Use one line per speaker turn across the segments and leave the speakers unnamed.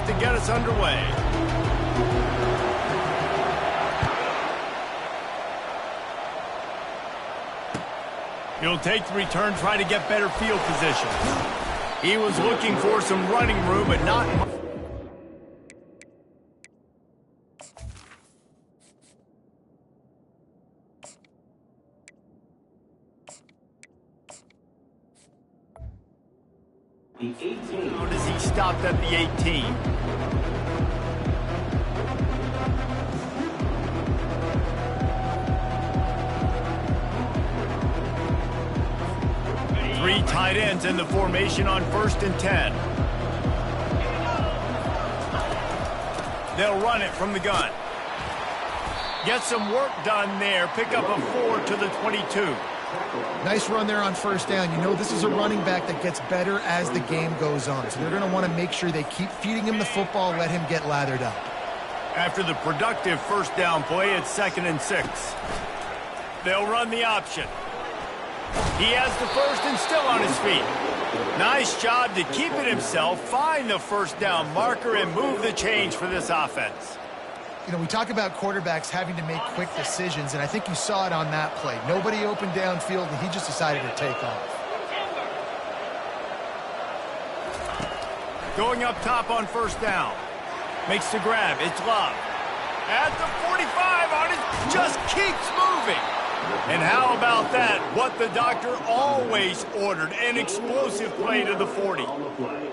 to get us underway. He'll take the return, try to get better field position. He was looking for some running room, but not much. Notice he stopped at the 18. Three tight ends in the formation on 1st and 10. They'll run it from the gun. Get some work done there. Pick up a 4 to the 22.
Nice run there on 1st down. You know this is a running back that gets better as the game goes on. So they're going to want to make sure they keep feeding him the football, let him get lathered up.
After the productive 1st down play, it's 2nd and 6. They'll run the option. He has the 1st and still on his feet. Nice job to keep it himself, find the 1st down marker, and move the change for this offense.
You know, we talk about quarterbacks having to make quick decisions, and I think you saw it on that play. Nobody opened downfield, and he just decided to take off.
Going up top on 1st down. Makes the grab. It's Love. At the 45 on it, just keeps moving. And how about that? What the doctor always ordered, an explosive play to the 40.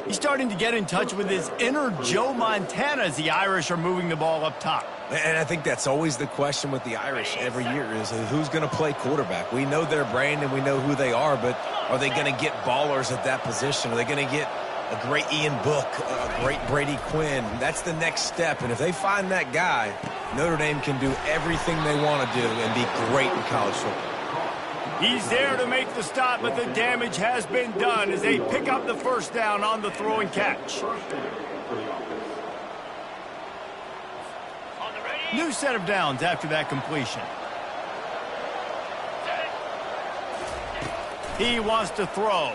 He's starting to get in touch with his inner Joe Montana as the Irish are moving the ball up top.
And I think that's always the question with the Irish every year is who's going to play quarterback. We know their brand and we know who they are, but are they going to get ballers at that position? Are they going to get a great Ian Book, a great Brady Quinn? That's the next step, and if they find that guy, Notre Dame can do everything they want to do and be great in college football.
He's there to make the stop, but the damage has been done as they pick up the 1st down on the throw and catch. New set of downs after that completion. He wants to throw.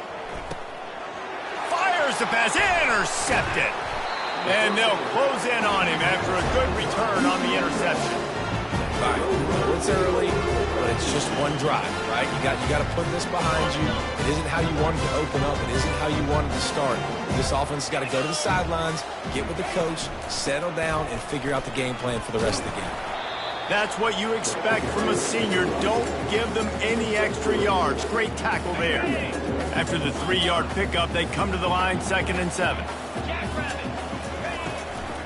Fires the pass, intercepted. And they'll close in on him after a good return on the interception.
All right, it's early, but it's just one drive, right? You got to put this behind you. It isn't how you wanted to open up. It isn't how you wanted to start. This offense has got to go to the sidelines, get with the coach, settle down, and figure out the game plan for the rest of the game.
That's what you expect from a senior. Don't give them any extra yards. Great tackle there. After the 3-yard pickup, they come to the line, 2nd and 7.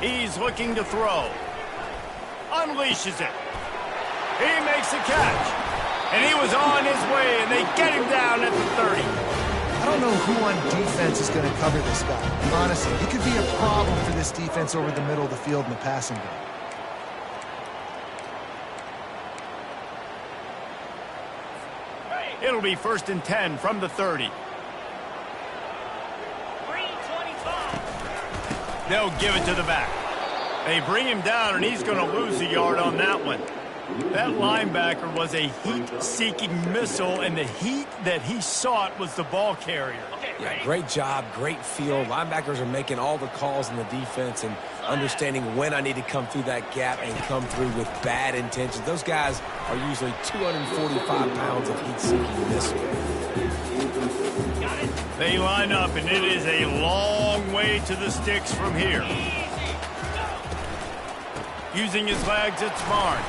He's looking to throw. Unleashes it. He makes a catch. And he was on his way, and they get him down at the 30.
I don't know who on defense is going to cover this guy. Honestly, he could be a problem for this defense over the middle of the field in the passing game.
It'll be 1st and 10 from the 30. They'll give it to the back. They bring him down, and he's going to lose a yard on that one. That linebacker was a heat-seeking missile, and the heat that he sought was the ball carrier.
Yeah, great job, great feel. Linebackers are making all the calls in the defense and understanding when I need to come through that gap and come through with bad intentions. Those guys are usually 245 pounds of heat-seeking missile.
They line up, and it is a long way to the sticks from here. Using his legs, it's Barnes.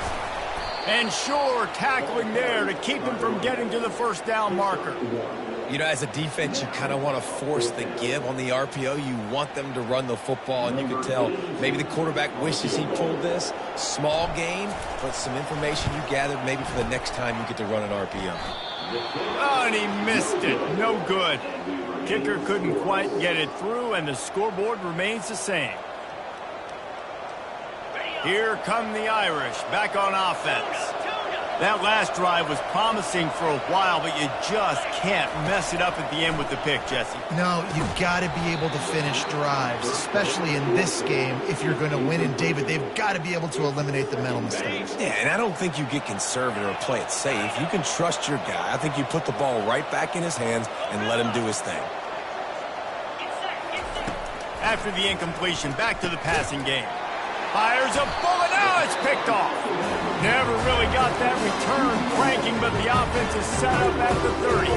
And sure, tackling there to keep him from getting to the 1st down marker.
You know, as a defense, you kind of want to force the give on the RPO. You want them to run the football, and you can tell maybe the quarterback wishes he pulled this. Small gain, but some information you gathered maybe for the next time you get to run an RPO.
Oh, and he missed it. No good. Kicker couldn't quite get it through, and the scoreboard remains the same. Here come the Irish, back on offense. That last drive was promising for a while, but you just can't mess it up at the end with the pick, Jesse.
No, you've got to be able to finish drives, especially in this game if you're going to win. And, David, they've got to be able to eliminate the mental mistakes.
Yeah, and I don't think you get conservative or play it safe. You can trust your guy. I think you put the ball right back in his hands and let him do his thing.
After the incompletion, back to the passing game. Fires a bullet. Now it's picked off. Never really got that return cranking, but the offense is set up at the 30.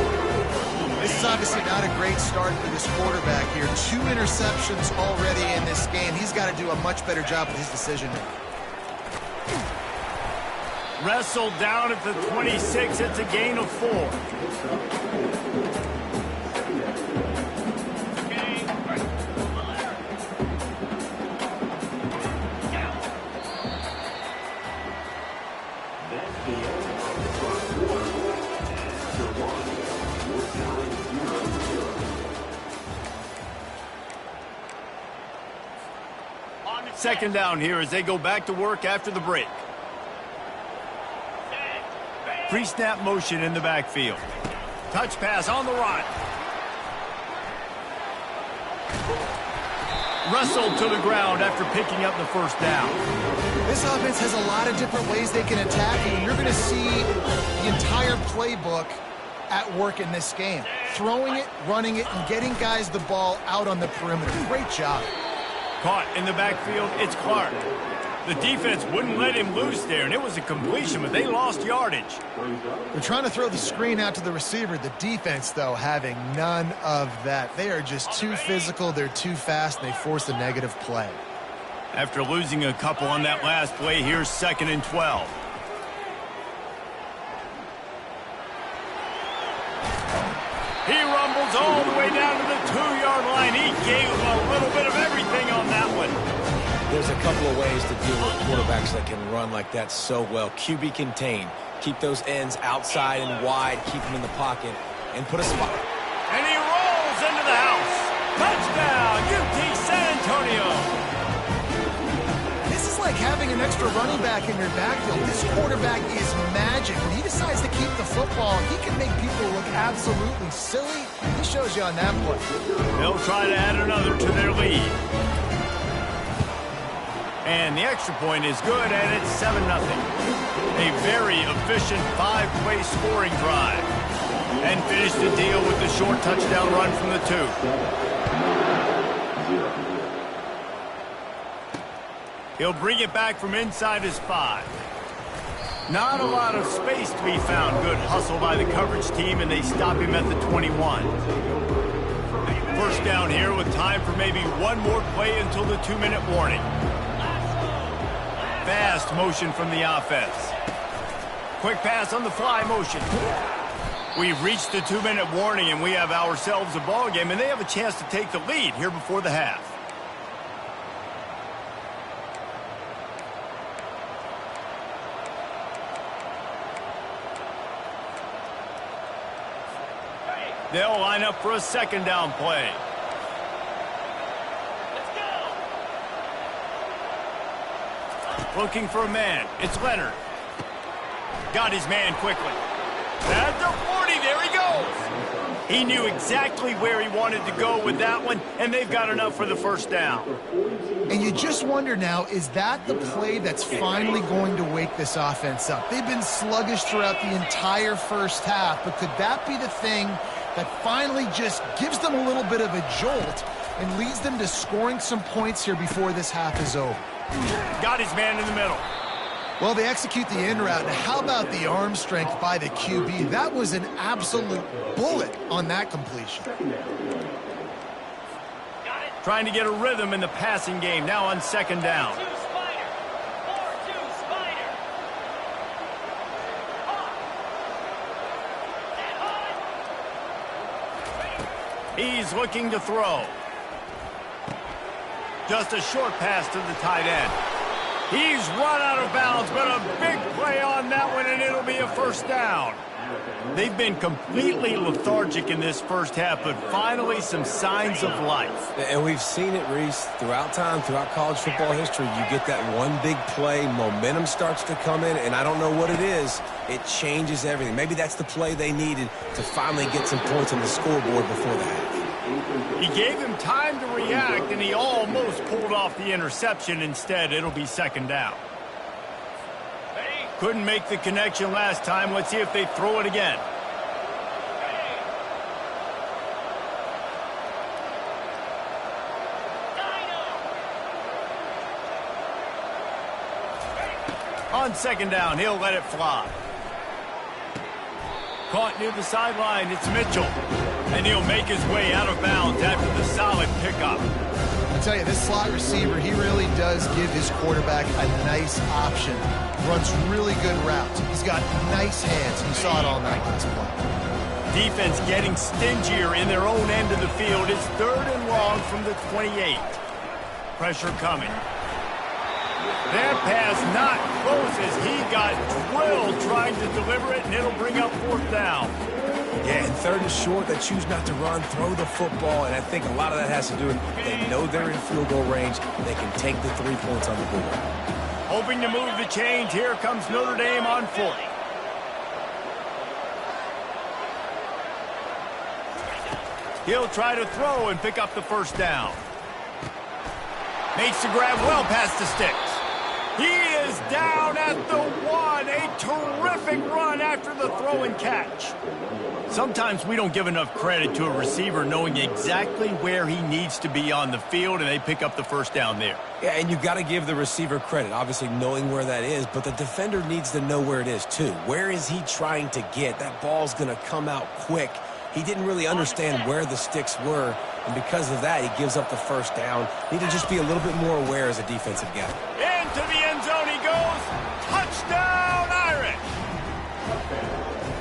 This is obviously not a great start for this quarterback here. 2 interceptions already in this game. He's got to do a much better job with his decision-making.
Wrestled down at the 26. It's a gain of 4. Second down here as they go back to work after the break. Pre-snap motion in the backfield. Touch pass on the run. Wrestled to the ground after picking up the first down.
This offense has a lot of different ways they can attack you, and you're going to see the entire playbook at work in this game. Throwing it, running it, and getting guys the ball out on the perimeter. Great job.
Caught in the backfield, it's Clark. The defense wouldn't let him loose there, and it was a completion, but they lost yardage.
They're trying to throw the screen out to the receiver. The defense, though, having none of that. They are just too physical, they're too fast, and they force a negative play.
After losing a couple on that last play, here's 2nd and 12. He rumbles all the way down to the 2-yard line. He gave him a little bit of everything on that one.
There's a couple of ways to deal with quarterbacks that can run like that so well. QB contain. Keep those ends outside and wide. Keep them in the pocket. And put a spot.
And he rolls into the house. Touchdown, UT San Antonio.
This is like having an extra running back in your backfield. This quarterback is magic. When he decides to keep the football, he can make people look absolutely silly. He shows you on that play.
They'll try to add another to their lead. And the extra point is good, and it's 7-0. A very efficient 5-play scoring drive. And finish the deal with the short touchdown run from the 2. He'll bring it back from inside his 5. Not a lot of space to be found. Good hustle by the coverage team, and they stop him at the 21. First down here with time for maybe one more play until the 2-minute warning. Fast motion from the offense. Quick pass on the fly motion. We've reached the 2-minute warning, and we have ourselves a ball game, and they have a chance to take the lead here before the half. They'll line up for a 2nd down play. Looking for a man. It's Leonard. Got his man quickly. At the 40, there he goes. He knew exactly where he wanted to go with that one, and they've got enough for the first down.
And you just wonder now, is that the play that's finally going to wake this offense up? They've been sluggish throughout the entire first half, but could that be the thing that finally just gives them a little bit of a jolt and leads them to scoring some points here before this half is over?
Got his man in the middle.
Well, they execute the in route. Now, how about the arm strength by the QB? That was an absolute bullet on that completion.
Trying to get a rhythm in the passing game. Now on 2nd down. He's looking to throw. Just a short pass to the tight end. He's run out of bounds, but a big play on that one, and it'll be a first down. They've been completely lethargic in this first half, but finally some signs of life.
And we've seen it, Reese, throughout time, throughout college football history. You get that one big play, momentum starts to come in, and I don't know what it is. It changes everything. Maybe that's the play they needed to finally get some points on the scoreboard before the half.
He gave him time to react, and he almost pulled off the interception. Instead, it'll be 2nd down. Couldn't make the connection last time. Let's see if they throw it again. On second down, he'll let it fly. Caught near the sideline, it's Mitchell. And he'll make his way out of bounds after the solid pickup.
I tell you, this slot receiver, he really does give his quarterback a nice option. Runs really good routes. He's got nice hands. You saw it all night last play.
Defense getting stingier in their own end of the field. It's 3rd and long from the 28. Pressure coming. That pass not close as he got drilled trying to deliver it, and it'll bring up 4th down.
Yeah, and 3rd and short, they choose not to run, throw the football, and I think a lot of that has to do with they know they're in field goal range. They can take the 3 points on the board.
Hoping to move the chains, here comes Notre Dame on 40. He'll try to throw and pick up the 1st down. Makes the grab well past the sticks. He is down at the 1. A terrific run after the throw and catch. Sometimes we don't give enough credit to a receiver knowing exactly where he needs to be on the field, and they pick up the 1st down there.
Yeah, and you've got to give the receiver credit, obviously knowing where that is, but the defender needs to know where it is too. Where is he trying to get? That ball's going to come out quick. He didn't really understand where the sticks were, and because of that, he gives up the 1st down. Need to just be a little bit more aware as a defensive guy.
Into the end zone he goes. Touchdown, Irish!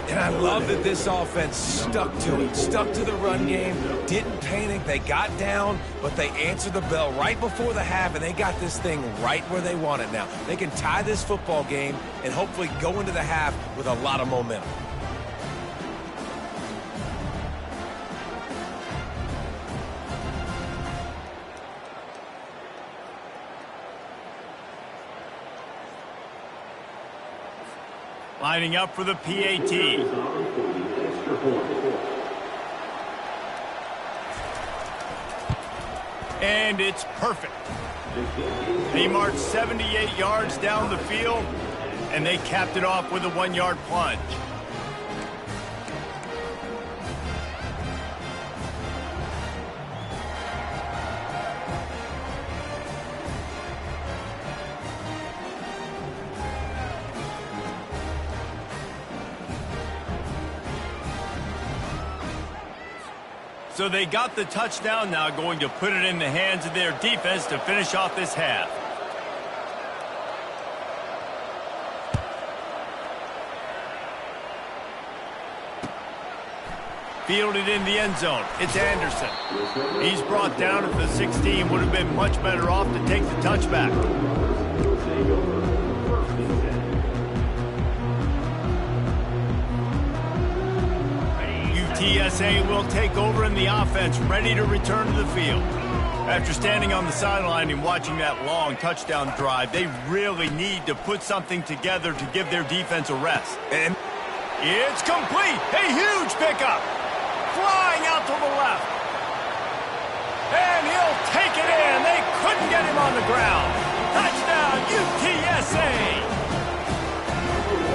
And I love that this offense stuck to it, stuck to the run game, didn't panic. They got down, but they answered the bell right before the half, and they got this thing right where they want it now. They can tie this football game and hopefully go into the half with a lot of momentum.
Lining up for the PAT. And it's perfect. They marched 78 yards down the field, and they capped it off with a 1-yard plunge. So they got the touchdown, now going to put it in the hands of their defense to finish off this half. Fielded in the end zone. It's Anderson. He's brought down at the 16. Would have been much better off to take the touchback. UTSA will take over in the offense, ready to return to the field. After standing on the sideline and watching that long touchdown drive, they really need to put something together to give their defense a rest. And it's complete. A huge pickup. Flying out to the left. And he'll take it in. They couldn't get him on the ground. Touchdown, UTSA.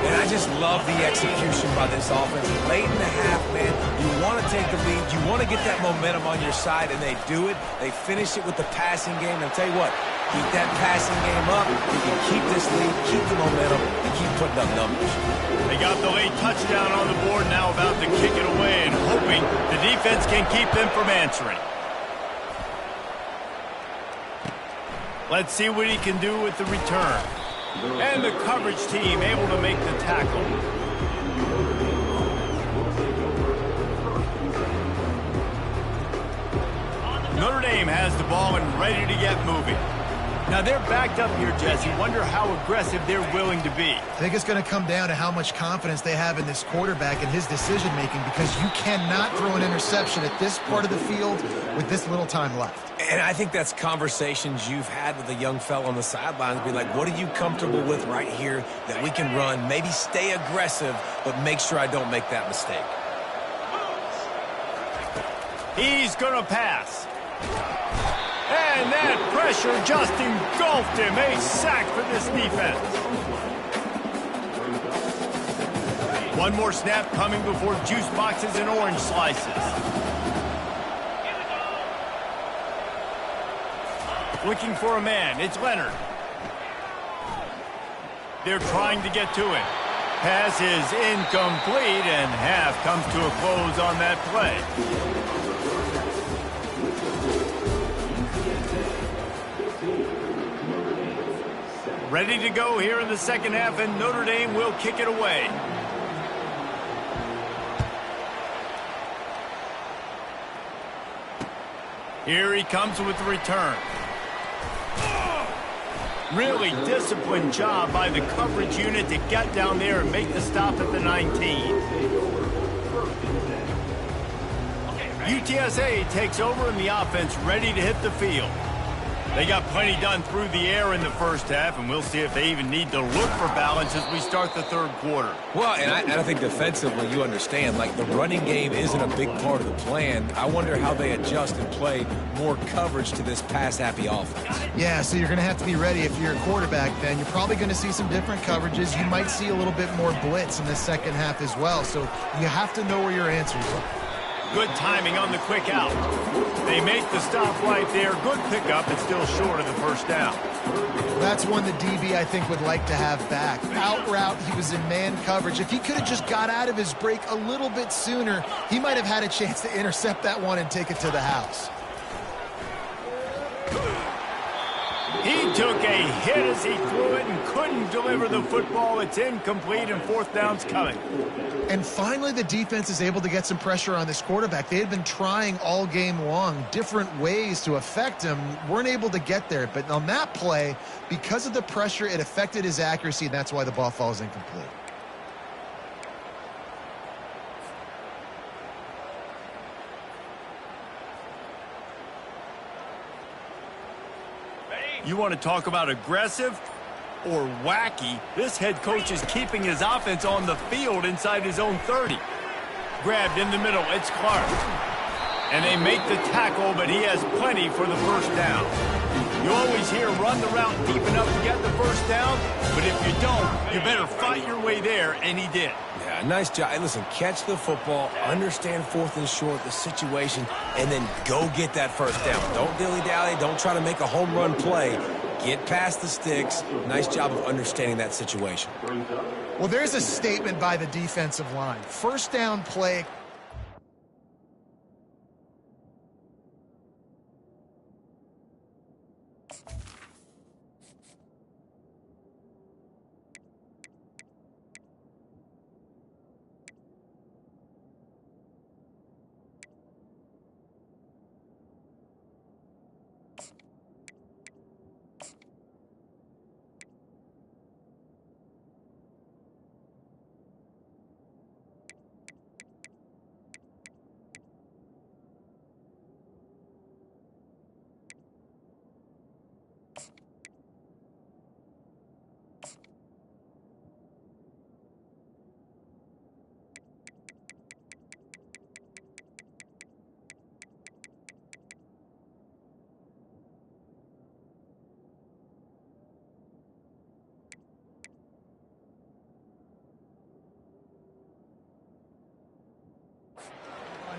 And I just love the execution by this offense. Late in the half, man, you want to take the lead. You want to get that momentum on your side, and they do it. They finish it with the passing game. And I'll tell you what, keep that passing game up. You can keep this lead, keep the momentum, and keep putting up numbers.
They got the late touchdown on the board, now about to kick it away and hoping the defense can keep them from answering. Let's see what he can do with the return. And the coverage team able to make the tackle. Notre Dame has the ball and ready to get moving. Now they're backed up here, Jesse. Wonder how aggressive they're willing to be.
I think it's going to come down to how much confidence they have in this quarterback and his decision-making, because you cannot throw an interception at this part of the field with this little time left.
And I think that's conversations you've had with a young fella on the sidelines. Be like, what are you comfortable with right here that we can run? Maybe stay aggressive, but make sure I don't make that mistake.
He's going to pass. And that pressure just engulfed him. A sack for this defense. One more snap coming before juice boxes and orange slices. Looking for a man. It's Leonard. They're trying to get to it. Pass is incomplete, and half comes to a close on that play. Ready to go here in the second half, and Notre Dame will kick it away. Here he comes with the return. Really disciplined job by the coverage unit to get down there and make the stop at the 19. UTSA takes over in the offense, ready to hit the field. They got plenty done through the air in the first half, and we'll see if they even need to look for balance as we start the third quarter.
Well, and I think defensively, you understand, like the running game isn't a big part of the plan. I wonder how they adjust and play more coverage to this pass-happy offense.
Yeah, so you're going to have to be ready if you're a quarterback then. You're probably going to see some different coverages. You might see a little bit more blitz in the second half as well, so you have to know where your answers are.
Good timing on the quick out. They make the stop right there. Good pickup. It's still short of the first down.
That's one the DB, I think, would like to have back. Out route, he was in man coverage. If he could have just got out of his break a little bit sooner, he might have had a chance to intercept that one and take it to the house.
He took a hit as he threw it and couldn't deliver the football. It's incomplete, and fourth down's coming.
And finally, the defense is able to get some pressure on this quarterback. They had been trying all game long different ways to affect him. Weren't able to get there. But on that play, because of the pressure, it affected his accuracy, and that's why the ball falls incomplete.
You want to talk about aggressive or wacky? This head coach is keeping his offense on the field inside his own 30. Grabbed in the middle, it's Clark. And they make the tackle, but he has plenty for the first down. You always hear run the route deep enough to get the first down, but if you don't, you better fight your way there, and he did.
Yeah, nice job. And listen, catch the football, understand fourth and short, the situation, and then go get that first down. Don't dilly-dally. Don't try to make a home run play. Get past the sticks. Nice job of understanding that situation.
Well, there's a statement by the defensive line. First down play.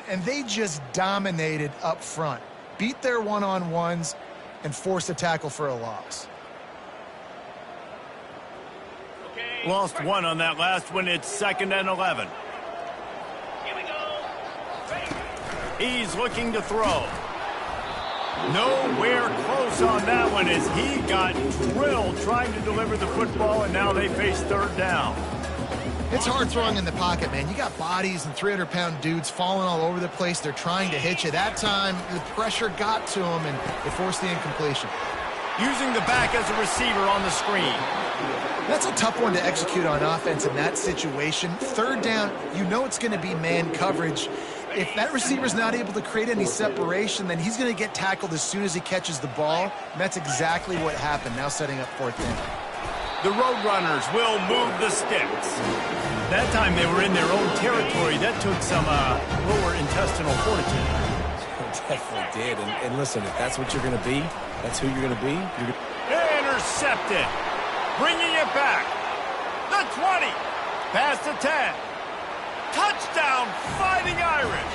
And they just dominated up front. Beat their one-on-ones and forced a tackle for a loss.
Lost one on that last one. It's 2nd and 11.
Here we go.
He's looking to throw. Nowhere close on that one as he got drilled trying to deliver the football, and now they face third down.
It's hard throwing in the pocket, man. You got bodies and 300-pound dudes falling all over the place. They're trying to hit you. That time, the pressure got to them, and they forced the incompletion.
Using the back as a receiver on the screen.
That's a tough one to execute on offense in that situation. Third down, you know it's going to be man coverage. If that receiver's not able to create any separation, then he's going to get tackled as soon as he catches the ball. And that's exactly what happened, now setting up fourth down.
The Roadrunners will move the sticks. That time they were in their own territory. That took some lower intestinal fortitude.
Definitely did. And listen, if that's what you're going to be, that's who you're going to be.
Intercepted. Bringing it back. The 20. Past the 10. Touchdown, Fighting Irish.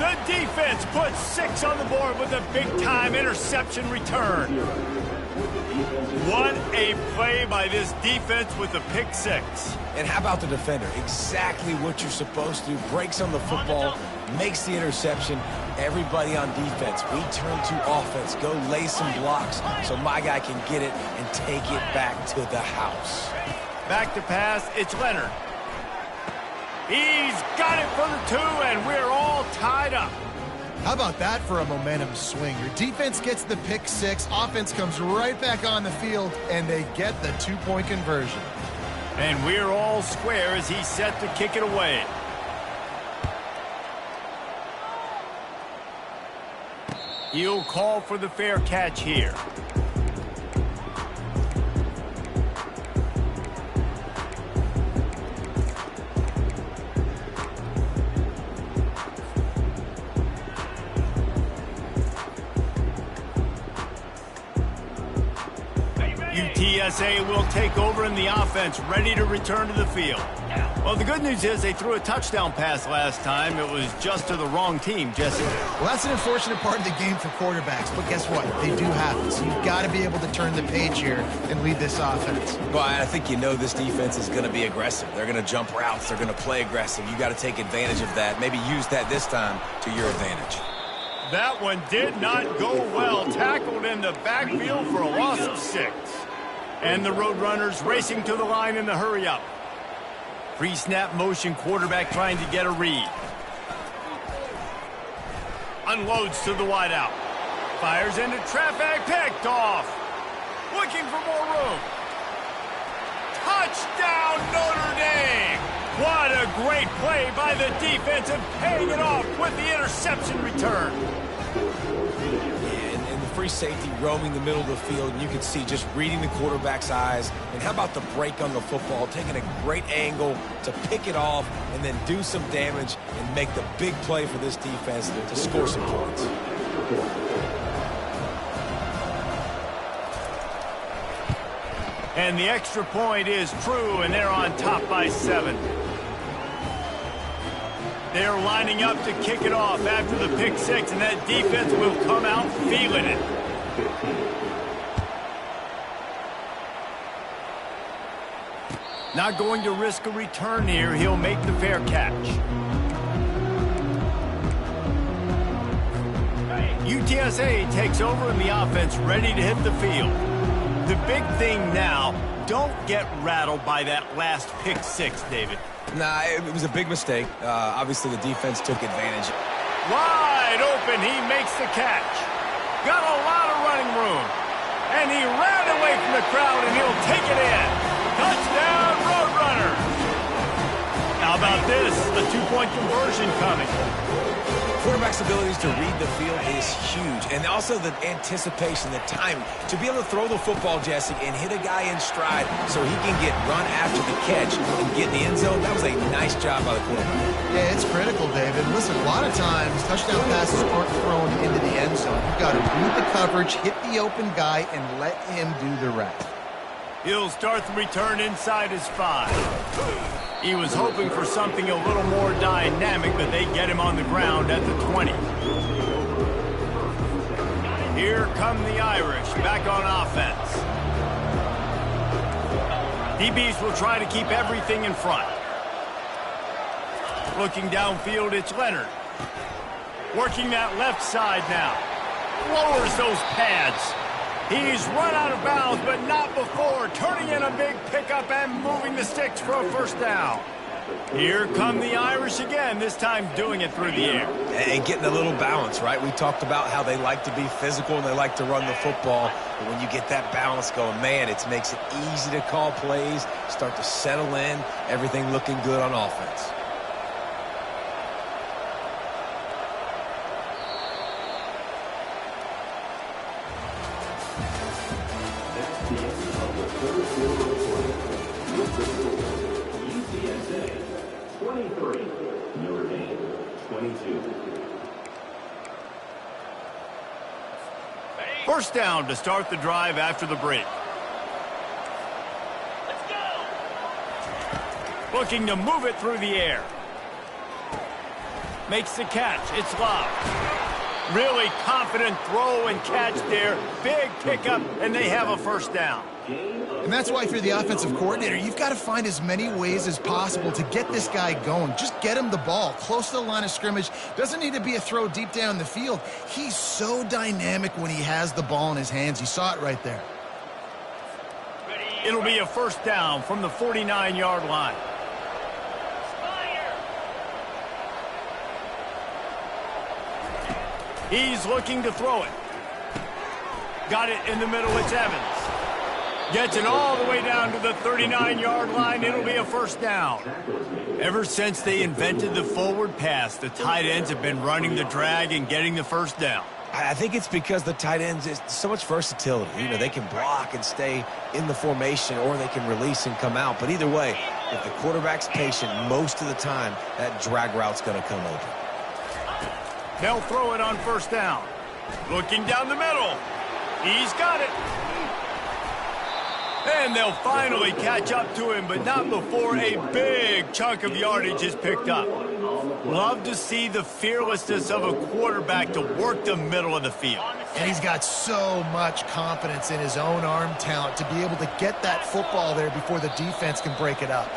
The defense puts 6 on the board with a big-time interception return. What a play play by this defense with the pick six.
And how about the defender? Exactly what you're supposed to do. Breaks on the football, makes the interception. Everybody on defense, we turn to offense. Go lay some blocks so my guy can get it and take it back to the house.
Back to pass, it's Leonard. He's got it for the 2, and we're all tied up.
How about that for a momentum swing? Your defense gets the pick six, offense comes right back on the field, and they get the 2-point conversion.
And we're all square as he's set to kick it away. He'll call for the fair catch here. UTSA will take over in the offense, ready to return to the field. Well, the good news is they threw a touchdown pass last time. It was just to the wrong team, Jesse.
Well, that's an unfortunate part of the game for quarterbacks, but guess what? They do have it, so you've got to be able to turn the page here and lead this offense.
Well, I think you know this defense is going to be aggressive. They're going to jump routes. They're going to play aggressive. You got to take advantage of that. Maybe use that this time to your advantage.
That one did not go well. Tackled in the backfield for a loss of 6. And the Roadrunners racing to the line in the hurry-up. Pre-snap motion, quarterback trying to get a read. Unloads to the wideout. Fires into traffic, picked off. Looking for more room. Touchdown, Notre Dame! What a great play by the defense and paying it off with the interception return.
And the free safety roaming the middle of the field, and you can see just reading the quarterback's eyes. And how about the break on the football, taking a great angle to pick it off and then do some damage and make the big play for this defense to score some points.
And the extra point is true, and they're on top by 7. They're lining up to kick it off after the pick six, and that defense will come out feeling it. Not going to risk a return here. He'll make the fair catch. UTSA takes over in the offense, ready to hit the field. The big thing now, don't get rattled by that last pick six, David.
Nah, it was a big mistake. Obviously, the defense took advantage.
Wide open, he makes the catch. Got a lot of running room. And he ran away from the crowd, and he'll take it in. Touchdown, Roadrunner. How about this? A 2-point conversion coming.
Quarterback's abilities to read the field is huge. And also the anticipation, the timing. To be able to throw the football, Jesse, and hit a guy in stride so he can get run after the catch and get in the end zone, that was a nice job by the quarterback.
Yeah, it's critical, David. Listen, a lot of times touchdown passes aren't thrown into the end zone. You've got to read the coverage, hit the open guy, and let him do the rest.
He'll start the return inside his 5. He was hoping for something a little more dynamic, but they get him on the ground at the 20. Here come the Irish, back on offense. DBs will try to keep everything in front. Looking downfield, it's Leonard. Working that left side now. Lowers those pads. He's run out of bounds, but not before. Turning in a big pickup and moving the sticks for a first down. Here come the Irish again, this time doing it through the air.
And getting a little balance, right? We talked about how they like to be physical and they like to run the football. But when you get that balance going, man, it makes it easy to call plays, start to settle in, everything looking good on offense.
UTSA 23, Notre Dame 22.
First down to start the drive after the break.
Let's go.
Looking to move it through the air. Makes the catch. It's Love. Really confident throw and catch there. Big pickup, and they have a first down.
And that's why if you're the offensive coordinator, you've got to find as many ways as possible to get this guy going. Just get him the ball close to the line of scrimmage. Doesn't need to be a throw deep down the field. He's so dynamic when he has the ball in his hands. You saw it right there.
It'll be a first down from the 49-yard line. He's looking to throw it. Got it in the middle. It's Evans. Gets it all the way down to the 39-yard line. It'll be a first down. Ever since they invented the forward pass, the tight ends have been running the drag and getting the first down.
I think it's because the tight ends is so much versatility. You know, they can block and stay in the formation, or they can release and come out. But either way, if the quarterback's patient most of the time, that drag route's going to come open.
They'll throw it on first down. Looking down the middle. He's got it. And they'll finally catch up to him, but not before a big chunk of yardage is picked up. Love to see the fearlessness of a quarterback to work the middle of the field.
And he's got so much confidence in his own arm talent to be able to get that football there before the defense can break it up.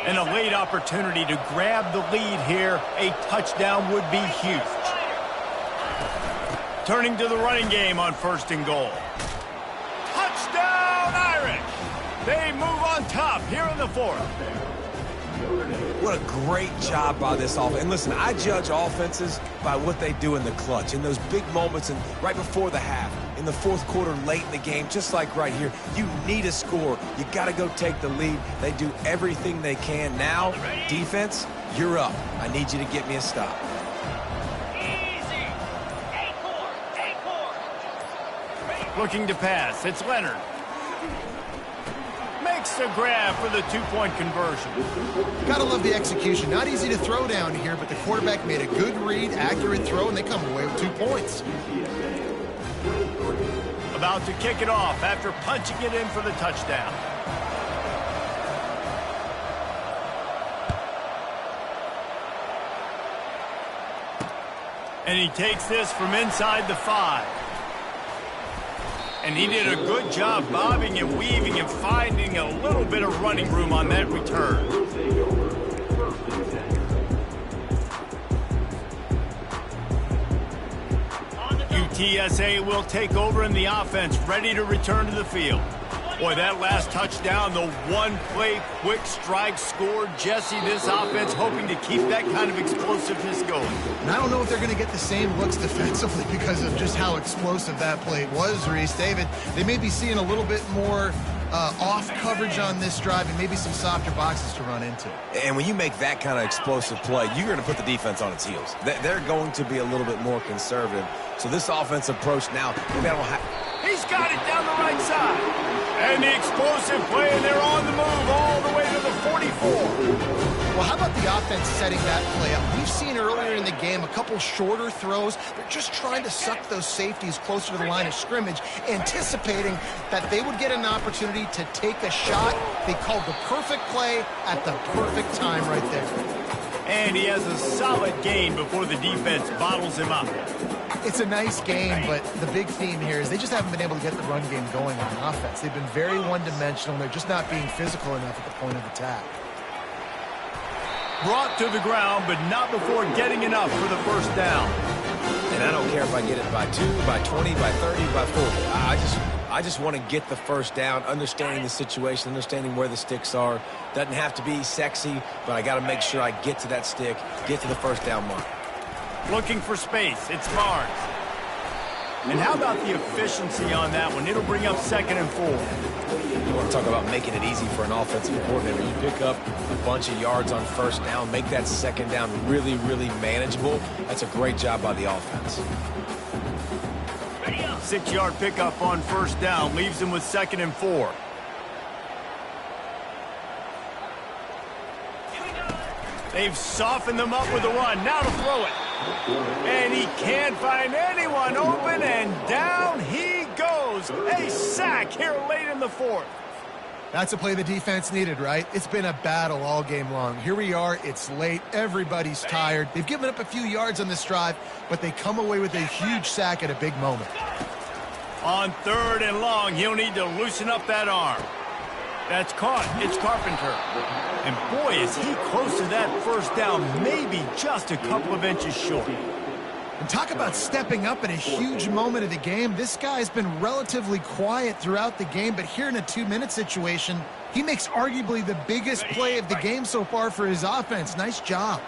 And a late opportunity to grab the lead here. A touchdown would be huge. Turning to the running game on first and goal. Touchdown, Irish! They move on top here in the fourth.
What a great job by this offense. And listen, I judge offenses by what they do in the clutch, in those big moments and right before the half, in the fourth quarter, late in the game, just like right here. You need a score. You got to go take the lead. They do everything they can. Now, defense, you're up. I need you to get me a stop.
Looking to pass. It's Leonard. Makes the grab for the two-point conversion.
Gotta love the execution. Not easy to throw down here, but the quarterback made a good read, accurate throw, and they come away with 2 points.
About to kick it off after punching it in for the touchdown. And he takes this from inside the 5. And he did a good job bobbing and weaving and finding a little bit of running room on that return. UTSA will take over in the offense, ready to return to the field. Boy, that last touchdown, the one-play quick strike scored. Jesse, this offense hoping to keep that kind of explosiveness going.
And I don't know if they're going to get the same looks defensively because of just how explosive that play was, Reese. David, they may be seeing a little bit more off coverage on this drive and maybe some softer boxes to run into.
And when you make that kind of explosive play, you're going to put the defense on its heels. They're going to be a little bit more conservative. So this offense approach now,
he's got it down the right side. And the explosive play, and they're on the move all the way to the 44.
Well, how about the offense setting that play up? We've seen earlier in the game a couple shorter throws. They're just trying to suck those safeties closer to the line of scrimmage, anticipating that they would get an opportunity to take a shot. They called the perfect play at the perfect time right there.
And he has a solid gain before the defense bottles him up.
It's a nice game, but the big theme here is they just haven't been able to get the run game going on offense. They've been very one-dimensional, and they're just not being physical enough at the point of attack.
Brought to the ground, but not before getting enough for the first down.
And I don't care if I get it by 2, by 20, by 30, by 40. I just want to get the first down, understanding the situation, understanding where the sticks are. Doesn't have to be sexy, but I got to make sure I get to that stick, get to the first down mark.
Looking for space. It's Barnes. And how about the efficiency on that one? It'll bring up 2nd and 4.
You want to talk about making it easy for an offensive coordinator. You pick up a bunch of yards on first down, make that second down really, really manageable. That's a great job by the offense.
6-yard pickup on first down leaves him with 2nd and 4. They've softened them up with a run. Now to throw it. And he can't find anyone open, and down he goes. A sack here late in the 4th.
That's a play the defense needed, right? It's been a battle all game long. Here we are. It's late. Everybody's tired. They've given up a few yards on this drive, but they come away with a huge sack at a big moment.
On 3rd and long, he'll need to loosen up that arm. That's caught. It's Carpenter. And boy, is he close to that first down, maybe just a couple of inches short.
And talk about stepping up in a huge moment of the game. This guy's been relatively quiet throughout the game, but here in a 2-minute situation, he makes arguably the biggest play of the game so far for his offense. Nice job.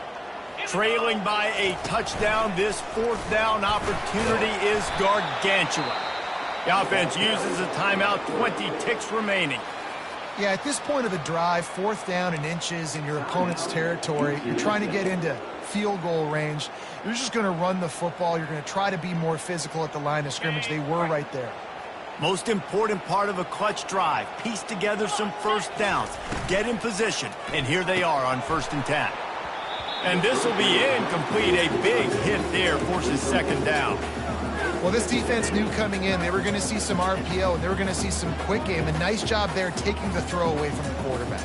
Trailing by a touchdown, this 4th down opportunity is gargantuan. The offense uses a timeout, 20 ticks remaining.
Yeah, at this point of the drive, 4th down and inches in your opponent's territory, you're trying to get into field goal range. You're just going to run the football. You're going to try to be more physical at the line of scrimmage. They were right there.
Most important part of a clutch drive, piece together some first downs, get in position, and here they are on 1st and 10. And this will be incomplete. A big hit there forces 2nd down.
Well, this defense knew coming in they were going to see some RPO, and they were going to see some quick game. A nice job there taking the throw away from the quarterback.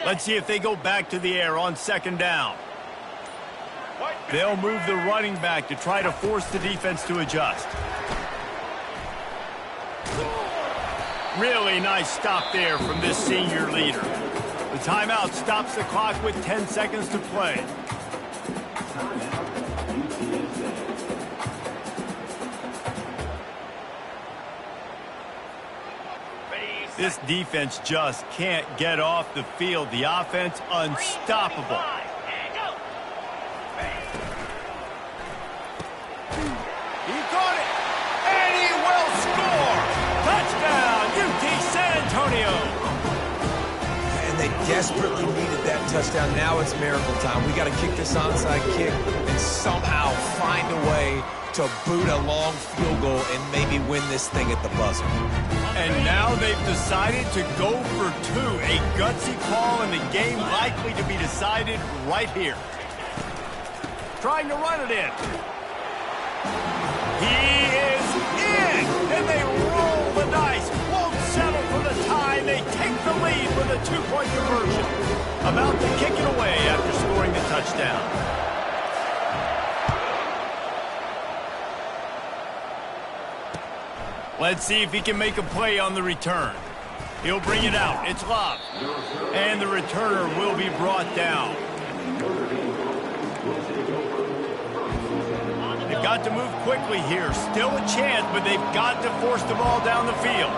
Let's see if they go back to the air on 2nd down. They'll move the running back to try to force the defense to adjust. Really nice stop there from this senior leader. The timeout stops the clock with 10 seconds to play. This defense just can't get off the field. The offense unstoppable. He caught it, and he will score. Touchdown, UT San Antonio.
And they desperately needed that touchdown. Now it's miracle time. We got to kick this onside kick and somehow find a way to boot a long field goal and maybe win this thing at the buzzer.
And now they've decided to go for 2. A gutsy call, and the game likely to be decided right here. Trying to run it in. He is in, and they roll the dice. Won't settle for the tie. They take the lead with a 2-point conversion. About to kick it away after scoring the touchdown. Let's see if he can make a play on the return. He'll bring it out. It's Love. And the returner will be brought down. They've got to move quickly here. Still a chance, but they've got to force the ball down the field.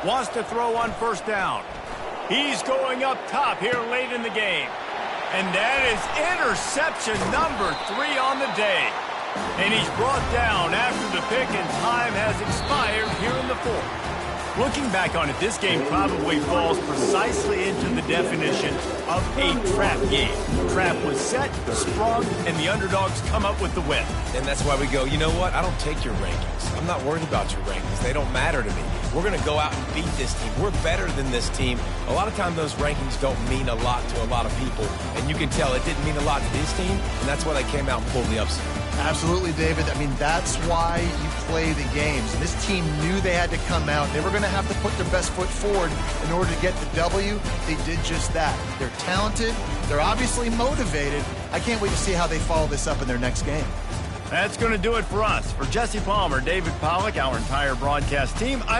Wants to throw on 1st down. He's going up top here late in the game. And that is interception number 3 on the day. And he's brought down after the pick, and time has expired here in the 4th. Looking back on it, this game probably falls precisely into the definition of a trap game. Trap was set, sprung, and the underdogs come up with the win.
And that's why we go, you know what? I don't take your rankings. I'm not worried about your rankings. They don't matter to me. We're going to go out and beat this team. We're better than this team. A lot of times those rankings don't mean a lot to a lot of people. And you can tell it didn't mean a lot to this team, and that's why they came out and pulled the upset.
Absolutely, David. I mean, that's why you play the games. And this team knew they had to come out. They were going to have to put their best foot forward in order to get the W. They did just that. They're talented. They're obviously motivated. I can't wait to see how they follow this up in their next game.
That's going to do it for us. For Jesse Palmer, David Pollack, our entire broadcast team, I'm